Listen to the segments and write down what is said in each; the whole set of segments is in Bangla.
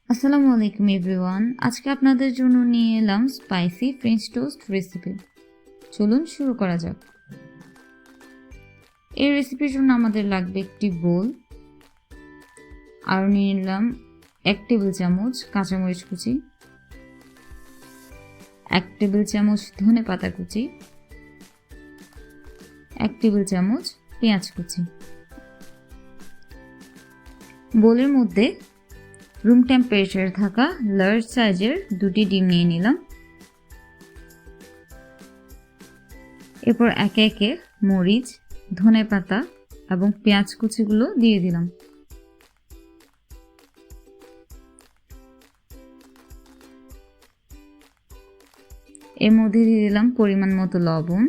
আসসালামু আলাইকুম এভরিওয়ান। আজকে আপনাদের জন্য নিয়ে এলাম স্পাইসি ফ্রেঞ্চ টোস্ট রেসিপি। চলুন শুরু করা যাক। এই রেসিপির জন্য আমাদের লাগবে একটি বোল, আর নিয়ে নিলাম 1 টেবিল চামচ কাঁচামরিচ কুচি, 1 টেবিল চামচ ধনে পাতা কুচি, 1 টেবিল চামচ পেঁয়াজ কুচি। বোলের মধ্যে রুম টেম্পারেচারে থাকা লার্জ সাইজের 2টি ডিম নিয়ে নিলাম। এরপর একে একে মরিচ, ধনেপাতা এবং পেঁয়াজ কুচিগুলো দিয়ে দিলাম। এর মধ্যে দিয়ে দিলাম পরিমাণ মতো লবণ।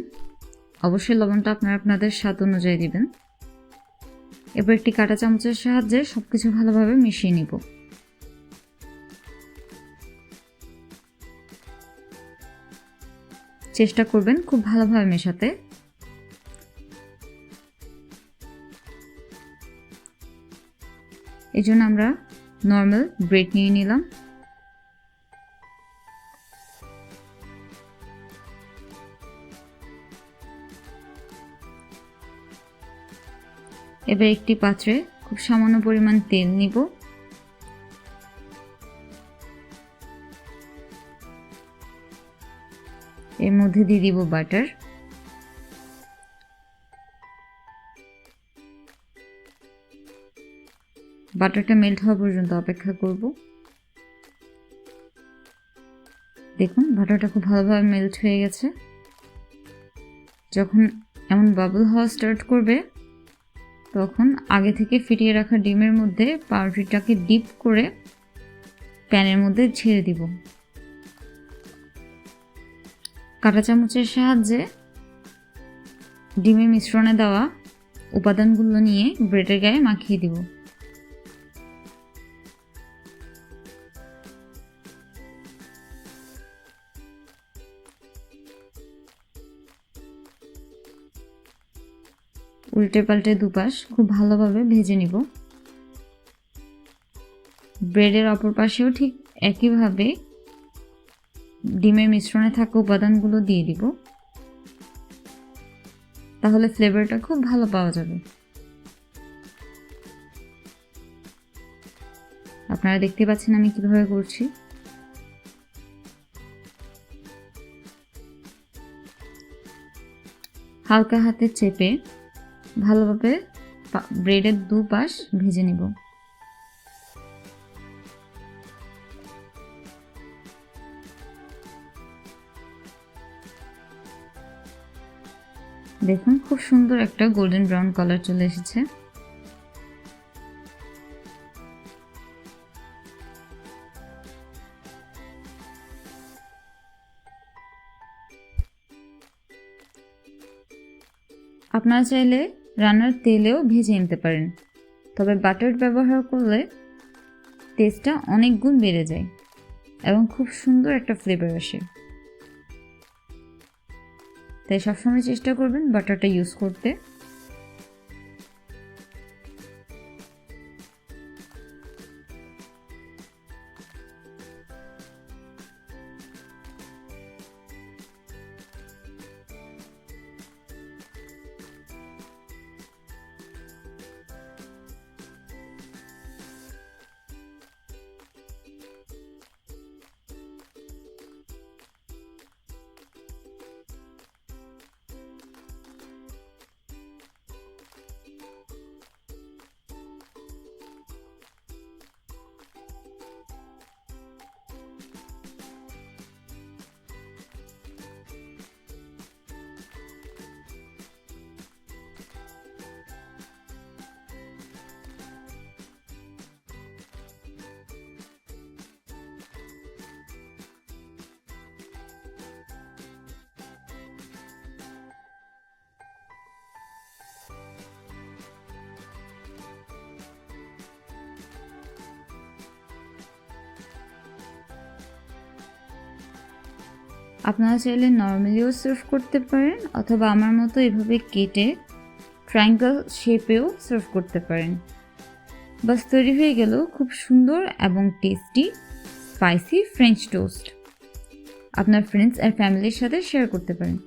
অবশ্যই লবণটা আপনারা আপনাদের স্বাদ অনুযায়ী দিবেন। এরপর একটি কাঁটা চামচের সাহায্যে সবকিছু ভালোভাবে মিশিয়ে নিব। চেষ্টা করবেন খুব ভালোভাবে মেশাতে। এই জন্য আমরা নর্মাল ব্রেড নিয়ে নিলাম। এবার একটি পাত্রে খুব সামান্য পরিমাণ তেল নিব। এর মধ্যে দিয়ে দিব বাটার। বাটারটা মেল্ট হওয়া পর্যন্ত অপেক্ষা করব। দেখুন বাটারটা খুব ভালোভাবে মেল্ট হয়ে গেছে। যখন এমন বাবল হওয়া স্টার্ট করবে তখন আগে থেকে ফিটিয়ে রাখা ডিমের মধ্যে পাউরুটিটাকে ডিপ করে প্যানের মধ্যে ছেড়ে দিব। কাঁটা চামচের সাহায্যে ডিমের মিশ্রণে দেওয়া উপাদানগুলো নিয়ে ব্রেডের গায়ে মাখিয়ে দিব। উল্টে পাল্টে দুপাশ খুব ভালোভাবে ভেজে নিব। ব্রেডের অপর পাশেও ঠিক একইভাবে ডিমের মিশ্রণে থাকা উপাদানগুলো দিয়ে দিব, তাহলে ফ্লেভারটা খুব ভালো পাওয়া যাবে। আপনারা দেখতে পাচ্ছেন আমি কিভাবে করছি। হালকা হাতে চেপে ভালোভাবে ব্রেডের দুপাশ ভেজে নিব। দেখুন খুব সুন্দর একটা গোল্ডেন ব্রাউন কালার চলে এসেছে। আপনারা চাইলে রান্নার তেলেও ভেজে নিতে পারেন, তবে বাটার ব্যবহার করলে টেস্টটা অনেক গুণ বেড়ে যায় এবং খুব সুন্দর একটা ফ্লেভার আসে। তাই সবসময় চেষ্টা করবেন বাটারটা ইউজ করতে। আপনারা চাইলে নর্মালিও সার্ভ করতে পারেন অথবা আমার মতো এভাবে কেটে ট্রায়াঙ্গেল শেপেও সার্ভ করতে পারেন। বাস তৈরি হয়ে গেল খুব সুন্দর এবং টেস্টি স্পাইসি ফ্রেঞ্চ টোস্ট। আপনার ফ্রেন্ডস আর ফ্যামিলির সাথে শেয়ার করতে পারেন।